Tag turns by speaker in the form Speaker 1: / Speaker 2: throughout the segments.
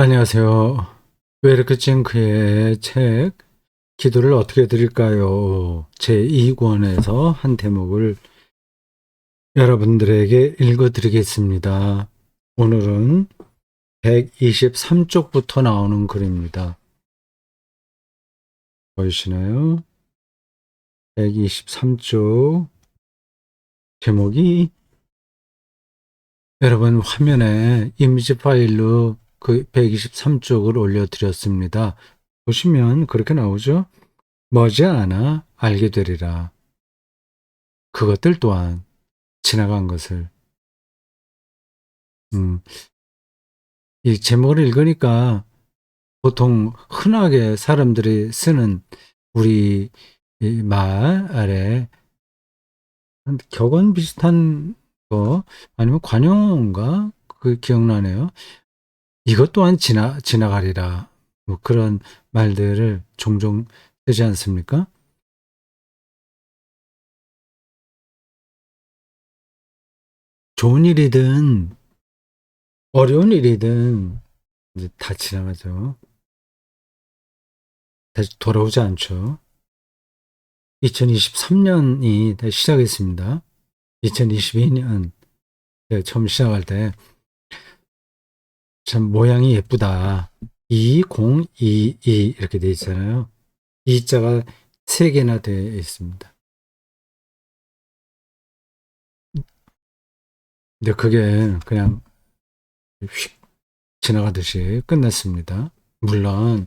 Speaker 1: 안녕하세요. 웨르크징크의 책 기도를 어떻게 드릴까요? 제2권에서 한 대목을 여러분들에게 읽어드리겠습니다. 오늘은 123쪽부터 나오는 글입니다. 보이시나요? 123쪽 제목이 여러분 화면에 이미지 파일로 그 123쪽을 올려드렸습니다. 보시면 그렇게 나오죠? 머지않아 알게 되리라. 그것들 또한 지나간 것을. 음, 이 제목을 읽으니까 보통 흔하게 사람들이 쓰는 우리 이 말에 격언 비슷한 거 아니면 관용어인가? 그 기억나네요. 이것 또한 지나가리라. 뭐 그런 말들을 종종 쓰지 않습니까? 좋은 일이든 어려운 일이든 이제 다 지나가죠. 다시 돌아오지 않죠. 2023년이 시작했습니다. 2022년 처음 시작할 때 참 모양이 예쁘다. 2022 이렇게 돼 있잖아요. 이 자가 3개나 되어 있습니다. 근데 그게 그냥 휙 지나가듯이 끝났습니다. 물론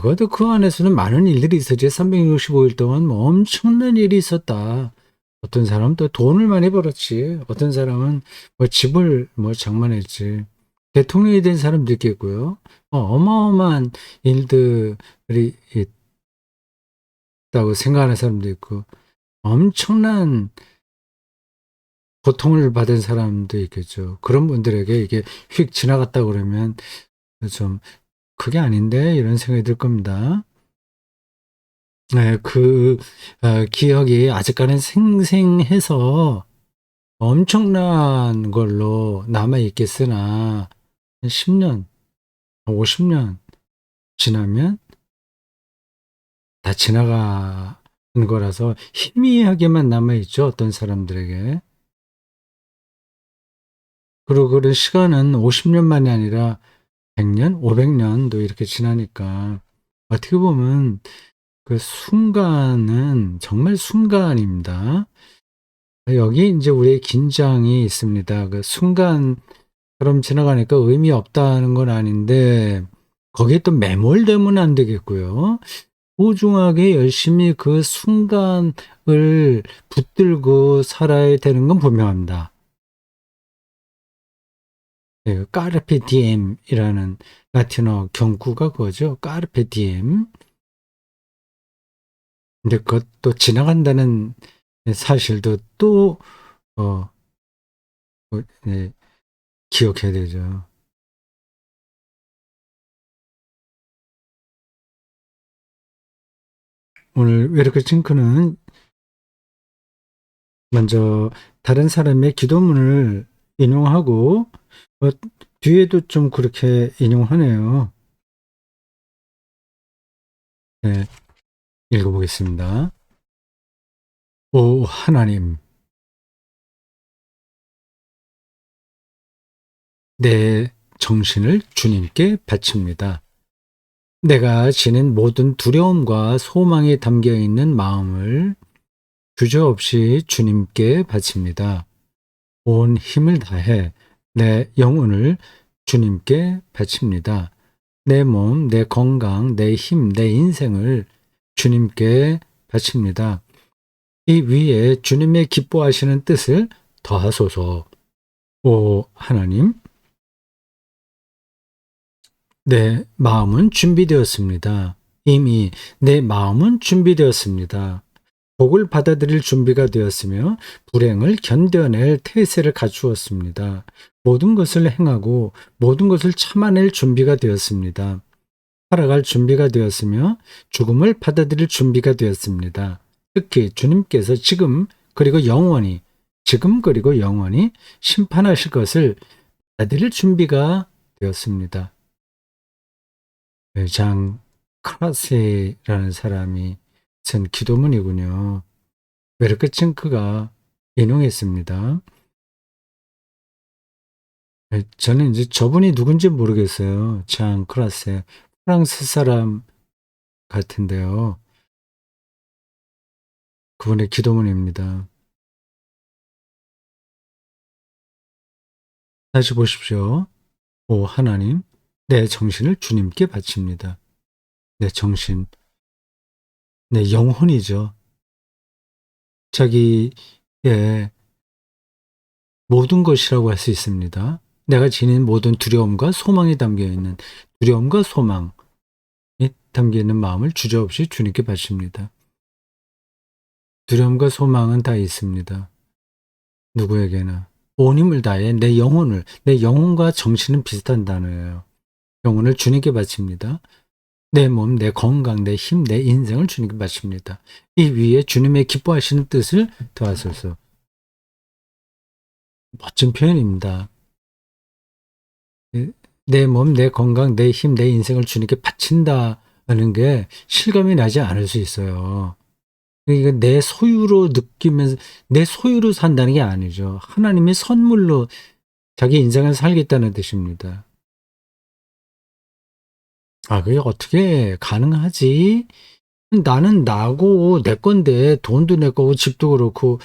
Speaker 1: 그래도 그 안에서는 많은 일들이 있었지. 365일 동안 뭐 엄청난 일이 있었다. 어떤 사람은 또 돈을 많이 벌었지. 어떤 사람은 뭐 집을 뭐 장만했지. 대통령이 된 사람도 있겠고요. 어마어마한 일들이 있다고 생각하는 사람도 있고, 엄청난 고통을 받은 사람도 있겠죠. 그런 분들에게 이게 휙 지나갔다 그러면 좀 그게 아닌데 이런 생각이 들 겁니다. 네, 기억이 아직까지는 생생해서 엄청난 걸로 남아있겠으나 10년, 50년 지나면 다 지나가는 거라서 희미하게만 남아있죠. 어떤 사람들에게. 그리고 그런 시간은 50년만이 아니라 100년, 500년도 이렇게 지나니까 어떻게 보면 그 순간은 정말 순간입니다. 여기 이제 우리의 긴장이 있습니다. 그 순간처럼 지나가니까 의미 없다는 건 아닌데 거기에 또 매몰되면 안 되겠고요. 소중하게 열심히 그 순간을 붙들고 살아야 되는 건 분명합니다. 까르페 디엠이라는 라틴어 경구가 그거죠. 까르페 디엠. 근데 그것도 지나간다는 사실도 또 어, 네, 기억해야 되죠. 오늘 웨르크 칭크는 먼저 다른 사람의 기도문을 인용하고 어, 뒤에도 좀 그렇게 인용하네요. 네, 읽어보겠습니다. 오 하나님, 내 정신을 주님께 바칩니다. 내가 지닌 모든 두려움과 소망이 담겨 있는 마음을 주저없이 주님께 바칩니다. 온 힘을 다해 내 영혼을 주님께 바칩니다. 내 몸, 내 건강, 내 힘, 내 인생을 주님께 바칩니다. 이 위에 주님의 기뻐하시는 뜻을 더하소서. 오 하나님, 내 마음은 준비되었습니다. 이미 내 마음은 준비되었습니다. 복을 받아들일 준비가 되었으며 불행을 견뎌낼 태세를 갖추었습니다. 모든 것을 행하고 모든 것을 참아낼 준비가 되었습니다. 살아갈 준비가 되었으며 죽음을 받아들일 준비가 되었습니다. 특히 주님께서 지금 그리고 영원히 심판하실 것을 받아들일 준비가 되었습니다. 장 크라세라는 사람이 쓴 기도문이군요. 베르크칭크가 인용했습니다. 저는 이제 저분이 누군지 모르겠어요. 장 크라세. 프랑스 사람 같은데요. 그분의 기도문입니다. 다시 보십시오. 오 하나님, 내 정신을 주님께 바칩니다. 내 정신, 내 영혼이죠. 자기의 모든 것이라고 할 수 있습니다. 내가 지닌 모든 두려움과 소망이 담겨 있는 두려움과 소망이 담겨 있는 마음을 주저없이 주님께 바칩니다. 두려움과 소망은 다 있습니다. 누구에게나. 온 힘을 다해 내 영혼을, 내 영혼과 정신은 비슷한 단어예요. 영혼을 주님께 바칩니다. 내 몸, 내 건강, 내 힘, 내 인생을 주님께 바칩니다. 이 위에 주님의 기뻐하시는 뜻을 더하소서. 멋진 표현입니다. 내 몸, 내 건강, 내 힘, 내 인생을 주님께 바친다는 게 실감이 나지 않을 수 있어요. 그러니까 내 소유로 느끼면서 내 소유로 산다는 게 아니죠. 하나님의 선물로 자기 인생을 살겠다는 뜻입니다. 아, 그게 어떻게 가능하지? 나는 나고 내 건데 돈도 내 거고 집도 그렇고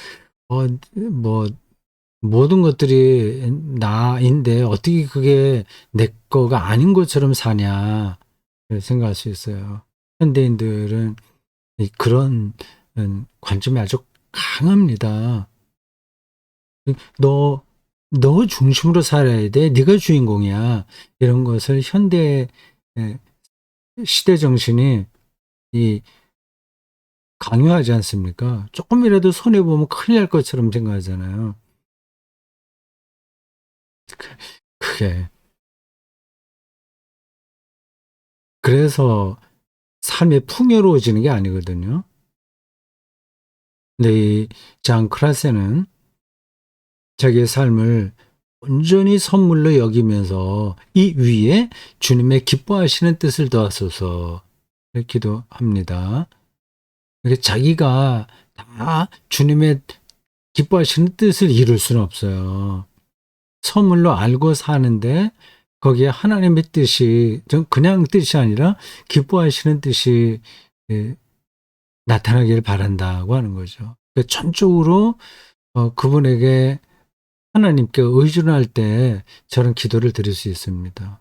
Speaker 1: 뭐 모든 것들이 나인데 어떻게 그게 내 거가 아닌 것처럼 사냐 생각할 수 있어요. 현대인들은 그런 관점이 아주 강합니다. 너 중심으로 살아야 돼. 네가 주인공이야. 이런 것을 현대 시대 정신이 강요하지 않습니까? 조금이라도 손해보면 큰일 날 것처럼 생각하잖아요. 그게. 그래서 삶이 풍요로워지는 게 아니거든요. 근데 이 장 크라세는 자기의 삶을 온전히 선물로 여기면서 이 위에 주님의 기뻐하시는 뜻을 더하소서 기도합니다. 자기가 다 주님의 기뻐하시는 뜻을 이룰 수는 없어요. 선물로 알고 사는데 거기에 하나님의 뜻이 그냥 뜻이 아니라 기뻐하시는 뜻이 나타나기를 바란다고 하는 거죠. 전적으로 그분에게 하나님께 의존할 때 저런 기도를 드릴 수 있습니다.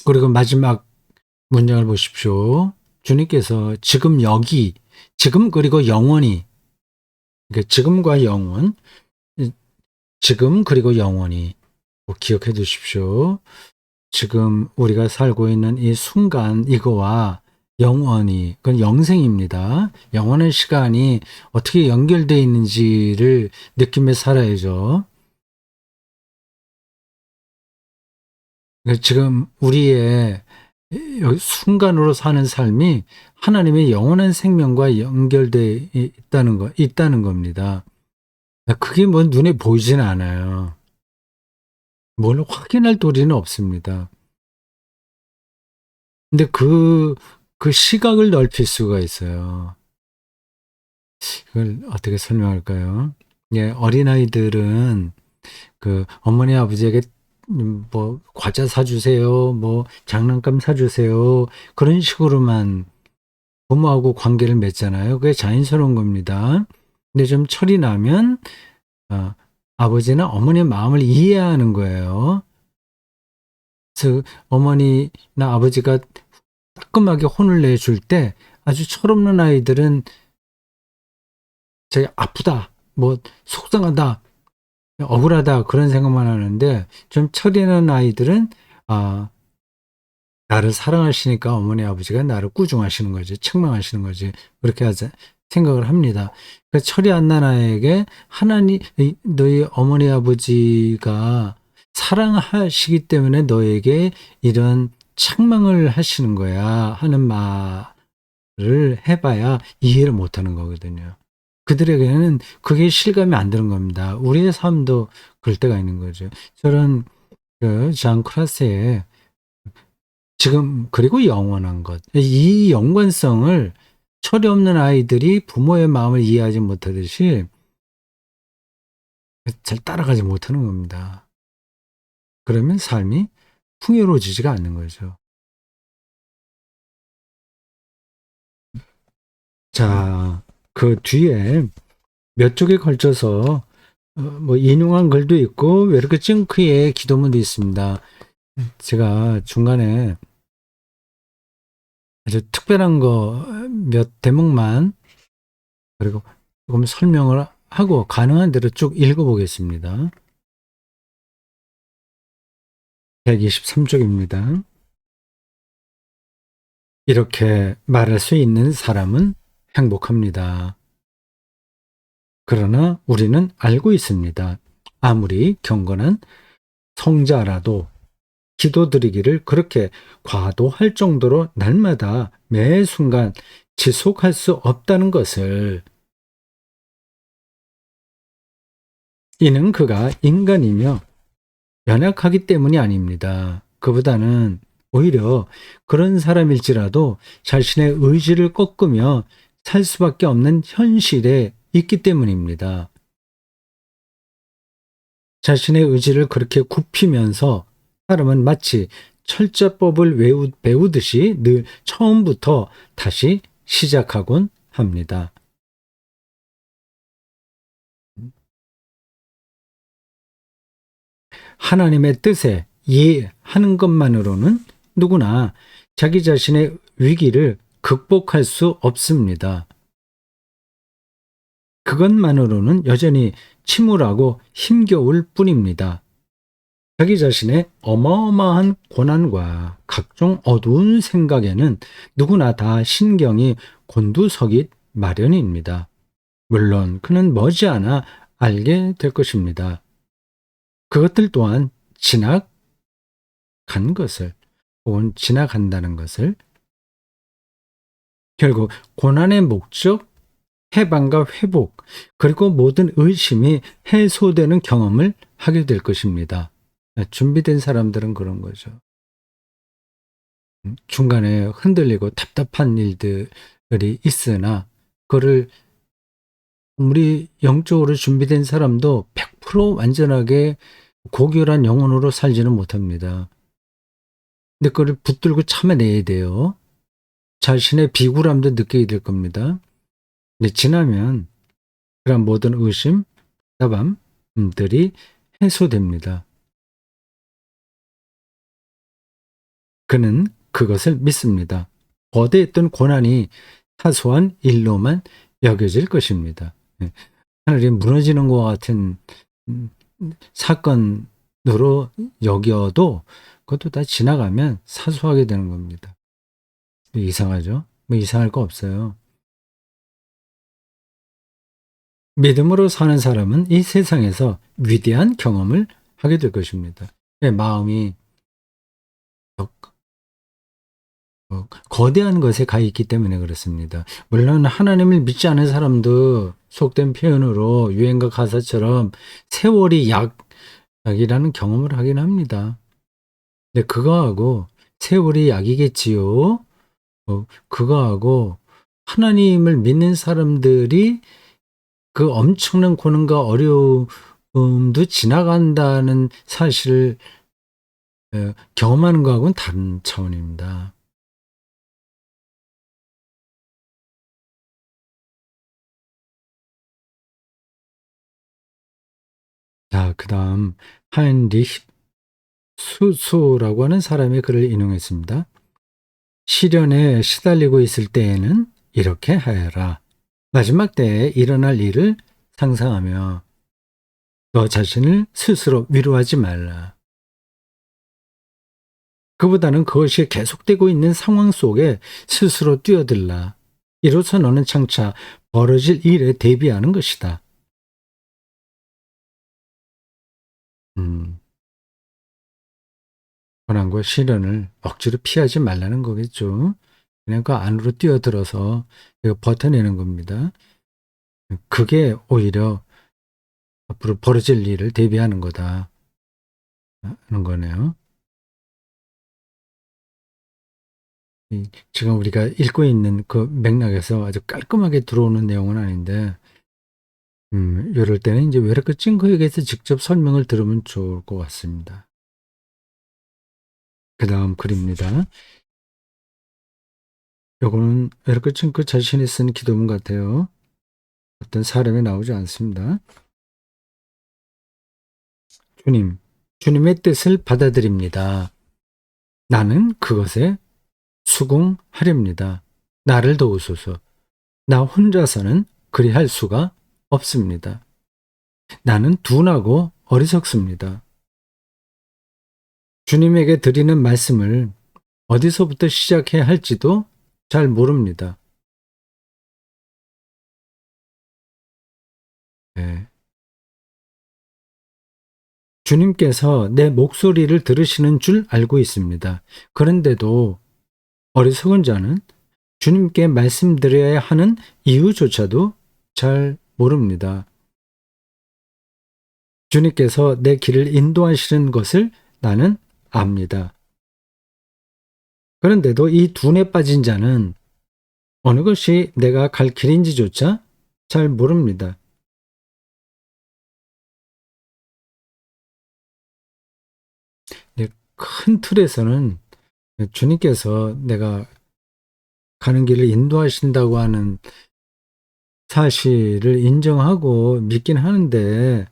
Speaker 1: 그리고 마지막 문장을 보십시오. 주님께서 지금 여기, 지금 그리고 영원히, 그러니까 지금과 영원, 지금 그리고 영원히 기억해 두십시오. 지금 우리가 살고 있는 이 순간 이거와 영원히, 그건 영생입니다. 영원한 시간이 어떻게 연결되어 있는지를 느끼며 살아야죠. 지금 우리의 순간으로 사는 삶이 하나님의 영원한 생명과 연결되어 있다는 겁니다. 그게 뭐 눈에 보이진 않아요. 뭘 확인할 도리는 없습니다. 근데 그 시각을 넓힐 수가 있어요. 그걸 어떻게 설명할까요? 예, 어린아이들은 어머니 아버지에게 뭐 과자 사주세요, 뭐 장난감 사주세요, 그런 식으로만 부모하고 관계를 맺잖아요. 그게 자연스러운 겁니다. 근데 좀 철이 나면 아버지나 어머니의 마음을 이해하는 거예요. 그래서 어머니나 아버지가 따끔하게 혼을 내줄 때 아주 철없는 아이들은 되게 아프다, 뭐 속상하다, 억울하다 그런 생각만 하는데 좀 철이 난 아이들은 나를 사랑하시니까 어머니 아버지가 나를 꾸중하시는 거지, 책망하시는 거지, 그렇게 생각을 합니다. 그러니까 철이 안 난 아이에게 하나님, 너희 어머니 아버지가 사랑하시기 때문에 너에게 이런 책망을 하시는 거야 하는 말을 해봐야 이해를 못하는 거거든요. 그들에게는 그게 실감이 안 드는 겁니다. 우리의 삶도 그럴 때가 있는 거죠. 저런 장 크라세의 지금 그리고 영원한 것. 이 연관성을 철이 없는 아이들이 부모의 마음을 이해하지 못하듯이 잘 따라가지 못하는 겁니다. 그러면 삶이 풍요로워지지가 않는 거죠. 자, 그 뒤에 몇 쪽에 걸쳐서 뭐 인용한 글도 있고 왜 이렇게 찡크의 기도문도 있습니다. 제가 중간에 아주 특별한 거 몇 대목만 그리고 조금 설명을 하고 가능한 대로 쭉 읽어보겠습니다. 123쪽입니다. 이렇게 말할 수 있는 사람은 행복합니다. 그러나 우리는 알고 있습니다. 아무리 경건한 성자라도 기도드리기를 그렇게 과도할 정도로 날마다 매 순간 지속할 수 없다는 것을. 이는 그가 인간이며 연약하기 때문이 아닙니다. 그보다는 오히려 그런 사람일지라도 자신의 의지를 꺾으며 살 수밖에 없는 현실에 있기 때문입니다. 자신의 의지를 그렇게 굽히면서 사람은 마치 철자법을 배우듯이 늘 처음부터 다시 시작하곤 합니다. 하나님의 뜻에 이해하는 것만으로는 누구나 자기 자신의 위기를 극복할 수 없습니다. 그것만으로는 여전히 침울하고 힘겨울 뿐입니다. 자기 자신의 어마어마한 고난과 각종 어두운 생각에는 누구나 다 신경이 곤두서기 마련입니다. 물론 그는 머지않아 알게 될 것입니다. 그것들 또한 지나간 것을 혹은 지나간다는 것을. 결국 고난의 목적, 해방과 회복, 그리고 모든 의심이 해소되는 경험을 하게 될 것입니다. 준비된 사람들은 그런 거죠. 중간에 흔들리고 답답한 일들이 있으나 그거를 우리 영적으로 준비된 사람도 100% 완전하게 고결한 영혼으로 살지는 못합니다. 근데 그걸 붙들고 참아내야 돼요. 자신의 비굴함도 느끼게 될 겁니다. 근데 지나면 그런 모든 의심, 답답함들이 해소됩니다. 그는 그것을 믿습니다. 거대했던 고난이 사소한 일로만 여겨질 것입니다. 하늘이 무너지는 것 같은 사건으로 여겨도 그것도 다 지나가면 사소하게 되는 겁니다. 이상하죠? 뭐 이상할 거 없어요. 믿음으로 사는 사람은 이 세상에서 위대한 경험을 하게 될 것입니다. 마음이 거대한 것에 가 있기 때문에 그렇습니다. 물론 하나님을 믿지 않은 사람도 속된 표현으로 유행가 가사처럼 세월이 약이라는 경험을 하긴 합니다. 근데 그거하고 세월이 약이겠지요. 그거하고 하나님을 믿는 사람들이 그 엄청난 고난과 어려움도 지나간다는 사실을 경험하는 거하고는 다른 차원입니다. 자, 그 다음 하인리히 수소라고 하는 사람의 글을 인용했습니다. 시련에 시달리고 있을 때에는 이렇게 하여라. 마지막 때에 일어날 일을 상상하며 너 자신을 스스로 위로하지 말라. 그보다는 그것이 계속되고 있는 상황 속에 스스로 뛰어들라. 이로써 너는 장차 벌어질 일에 대비하는 것이다. 고난과 시련을 억지로 피하지 말라는 거겠죠. 그냥 그 안으로 뛰어들어서 이거 버텨내는 겁니다. 그게 오히려 앞으로 벌어질 일을 대비하는 거다 하는 거네요. 지금 우리가 읽고 있는 그 맥락에서 아주 깔끔하게 들어오는 내용은 아닌데, 이럴 때는 이제 외래끝 찡그에게서 직접 설명을 들으면 좋을 것 같습니다. 그 다음 글입니다. 요거는 외래끝 찡그 자신이 쓴 기도문 같아요. 어떤 사람이 나오지 않습니다. 주님, 주님의 뜻을 받아들입니다. 나는 그것에 수긍하렵니다. 나를 도우소서. 나 혼자서는 그리할 수가 없습니다. 나는 둔하고 어리석습니다. 주님에게 드리는 말씀을 어디서부터 시작해야 할지도 잘 모릅니다. 네. 주님께서 내 목소리를 들으시는 줄 알고 있습니다. 그런데도 어리석은 자는 주님께 말씀드려야 하는 이유조차도 잘 모릅니다. 주님께서 내 길을 인도하시는 것을 나는 압니다. 그런데도 이 둔에 빠진 자는 어느 것이 내가 갈 길인지조차 잘 모릅니다. 큰 틀에서는 주님께서 내가 가는 길을 인도하신다고 하는 사실을 인정하고 믿긴 하는데,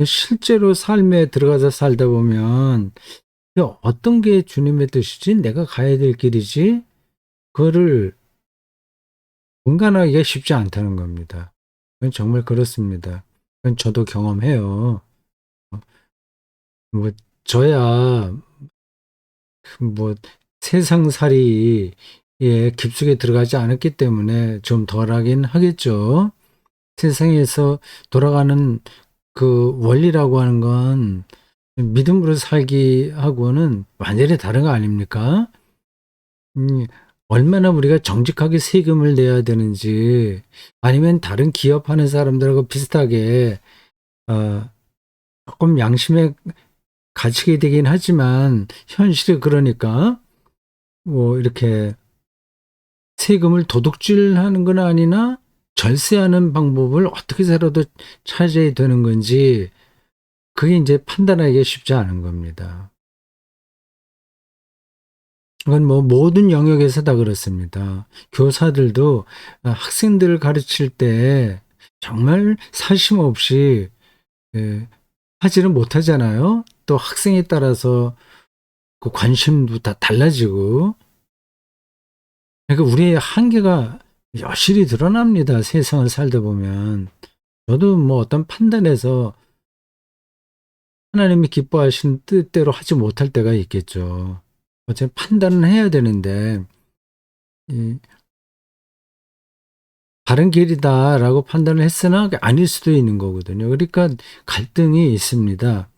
Speaker 1: 실제로 삶에 들어가서 살다 보면 어떤 게 주님의 뜻이지? 내가 가야 될 길이지? 그거를 분간하기가 쉽지 않다는 겁니다. 그건 정말 그렇습니다. 그건 저도 경험해요. 뭐 저야 뭐 세상살이에 깊숙이 들어가지 않았기 때문에 좀 덜하긴 하겠죠. 세상에서 돌아가는 그 원리라고 하는 건 믿음으로 살기하고는 완전히 다른 거 아닙니까? 음, 얼마나 우리가 정직하게 세금을 내야 되는지, 아니면 다른 기업하는 사람들하고 비슷하게 어, 조금 양심에 갇히게 되긴 하지만, 현실이 그러니까 뭐 이렇게 세금을 도둑질하는 건 아니나 절세하는 방법을 어떻게 해서라도 찾아야 되는 건지, 그게 이제 판단하기가 쉽지 않은 겁니다. 그건 뭐 모든 영역에서 다 그렇습니다. 교사들도 학생들을 가르칠 때 정말 사심 없이 하지는 못하잖아요. 또 학생에 따라서 그 관심도 다 달라지고. 그러니까 우리의 한계가 여실히 드러납니다. 세상을 살다 보면. 저도 뭐 어떤 판단에서 하나님이 기뻐하신 뜻대로 하지 못할 때가 있겠죠. 어차피 판단은 해야 되는데, 이 바른 길이다라고 판단을 했으나 아닐 수도 있는 거거든요. 그러니까 갈등이 있습니다.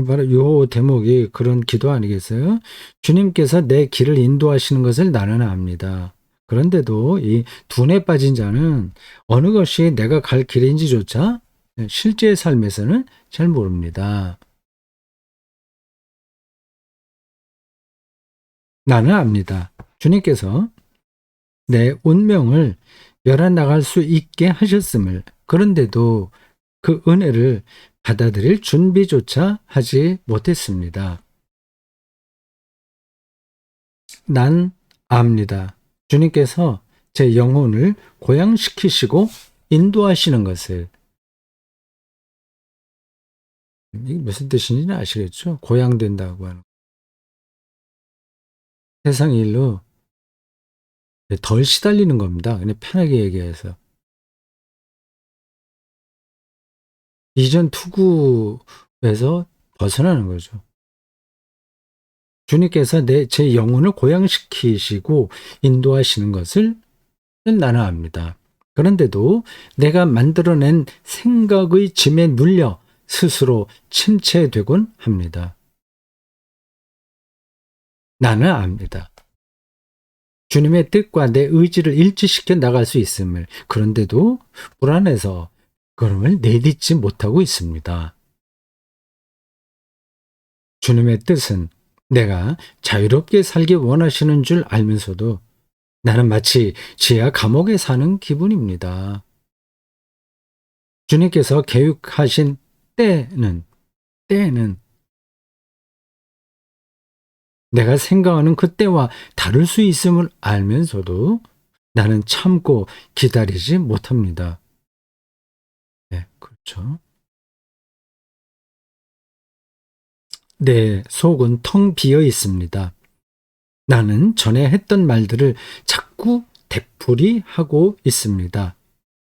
Speaker 1: 바로 요 대목이 그런 기도 아니겠어요? 주님께서 내 길을 인도하시는 것을 나는 압니다. 그런데도 이 둔에 빠진 자는 어느 것이 내가 갈 길인지조차 실제 삶에서는 잘 모릅니다. 나는 압니다. 주님께서 내 운명을 열어 나갈 수 있게 하셨음을, 그런데도 그 은혜를 받아들일 준비조차 하지 못했습니다. 난 압니다. 주님께서 제 영혼을 고양시키시고 인도하시는 것을. 이게 무슨 뜻인지는 아시겠죠? 고양된다고 하는. 세상 일로 덜 시달리는 겁니다. 그냥 편하게 얘기해서. 이전 투구에서 벗어나는 거죠. 주님께서 제 영혼을 고양시키시고 인도하시는 것을 나는 압니다. 그런데도 내가 만들어낸 생각의 짐에 눌려 스스로 침체되곤 합니다. 나는 압니다. 주님의 뜻과 내 의지를 일치시켜 나갈 수 있음을, 그런데도 불안해서 걸음을 내딛지 못하고 있습니다. 주님의 뜻은 내가 자유롭게 살기 원하시는 줄 알면서도 나는 마치 지하 감옥에 사는 기분입니다. 주님께서 계획하신 때는 내가 생각하는 그때와 다를 수 있음을 알면서도 나는 참고 기다리지 못합니다. 네, 그렇죠. 내 속은 텅 비어 있습니다. 나는 전에 했던 말들을 자꾸 되풀이하고 있습니다.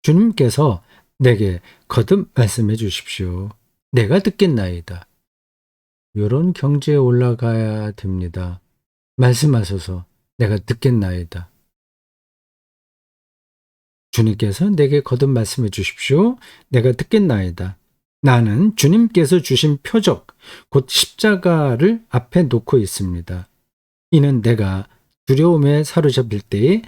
Speaker 1: 주님께서 내게 거듭 말씀해 주십시오. 내가 듣겠나이다. 이런 경지에 올라가야 됩니다. 말씀하소서. 내가 듣겠나이다. 주님께서 내게 거듭 말씀해 주십시오. 내가 듣겠나이다. 나는 주님께서 주신 표적, 곧 십자가를 앞에 놓고 있습니다. 이는 내가 두려움에 사로잡힐 때에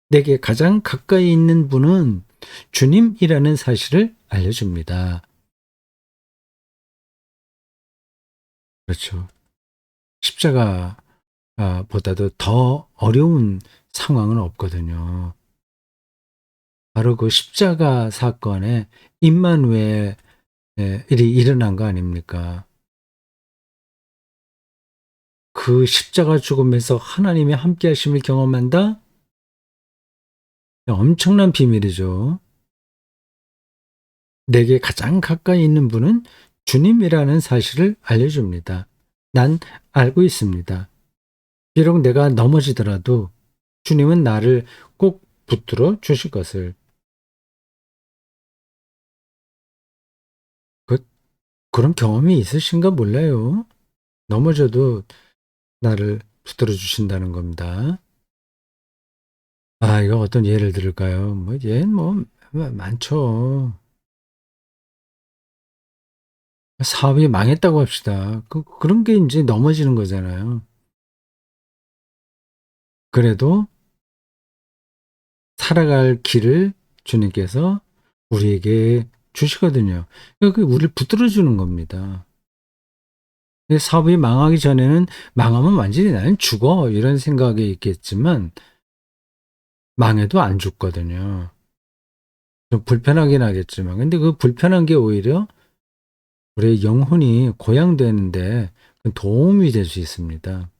Speaker 1: 내게 가장 가까이 있는 분은 주님이라는 사실을 알려줍니다. 그렇죠. 십자가보다도 더 어려운 상황은 없거든요. 바로 그 십자가 사건에 임마누엘 일이 일어난 거 아닙니까? 그 십자가 죽음에서 하나님의 함께 하심을 경험한다? 엄청난 비밀이죠. 내게 가장 가까이 있는 분은 주님이라는 사실을 알려줍니다. 난 알고 있습니다. 비록 내가 넘어지더라도 주님은 나를 꼭 붙들어 주실 것을. 그, 그런 경험이 있으신가 몰라요. 넘어져도 나를 붙들어 주신다는 겁니다. 아, 이거 어떤 예를 들을까요? 얘는 많죠. 사업이 망했다고 합시다. 그런 게 이제 넘어지는 거잖아요. 그래도 살아갈 길을 주님께서 우리에게 주시거든요. 그러니까 우리를 붙들어 주는 겁니다. 사업이 망하기 전에는 망하면 완전히 나는 죽어 이런 생각이 있겠지만 망해도 안 죽거든요. 좀 불편하긴 하겠지만 근데 그 불편한 게 오히려 우리의 영혼이 고양되는데 도움이 될 수 있습니다.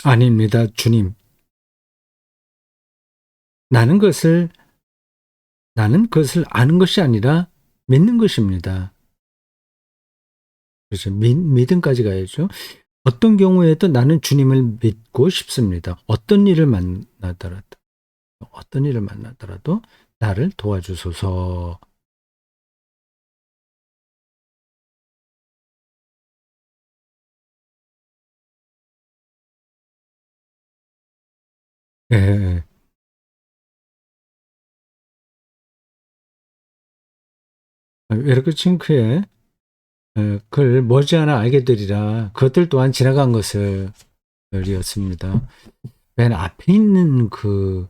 Speaker 1: 아닙니다, 주님. 나는 그것을 나는 그것을 아는 것이 아니라 믿는 것입니다. 그래서 믿음까지 가야죠. 어떤 경우에도 나는 주님을 믿고 싶습니다. 어떤 일을 만나더라도 나를 도와주소서. 예. 이렇게 칭크에 그를 머지않아 알게 되리라. 그것들 또한 지나간 것을 이었습니다. 맨 앞에 있는 그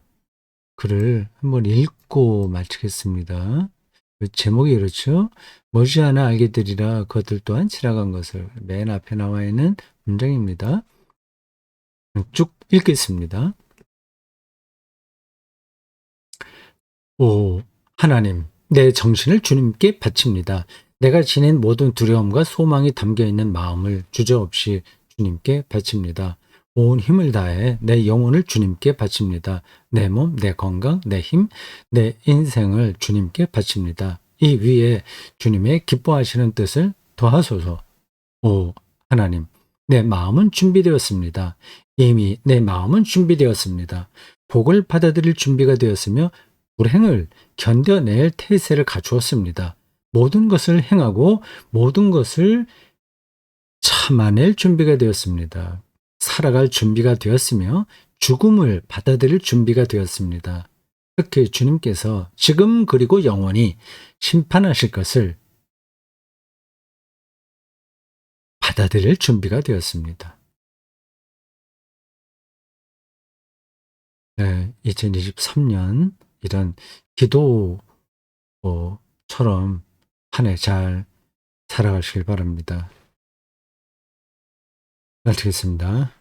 Speaker 1: 글을 한번 읽고 마치겠습니다. 그 제목이 그렇죠. 머지않아 알게 되리라. 그것들 또한 지나간 것을. 맨 앞에 나와 있는 문장입니다. 쭉 읽겠습니다. 오, 하나님, 내 정신을 주님께 바칩니다. 내가 지닌 모든 두려움과 소망이 담겨 있는 마음을 주저없이 주님께 바칩니다. 온 힘을 다해 내 영혼을 주님께 바칩니다. 내 몸, 내 건강, 내 힘, 내 인생을 주님께 바칩니다. 이 위에 주님의 기뻐하시는 뜻을 더하소서. 오, 하나님, 내 마음은 준비되었습니다. 이미 내 마음은 준비되었습니다. 복을 받아들일 준비가 되었으며 불행을 견뎌낼 태세를 갖추었습니다. 모든 것을 행하고 모든 것을 참아낼 준비가 되었습니다. 살아갈 준비가 되었으며 죽음을 받아들일 준비가 되었습니다. 특히 주님께서 지금 그리고 영원히 심판하실 것을 받아들일 준비가 되었습니다. 네, 2023년 이런 기도처럼 한 해 잘 살아가시길 바랍니다. 마치겠습니다.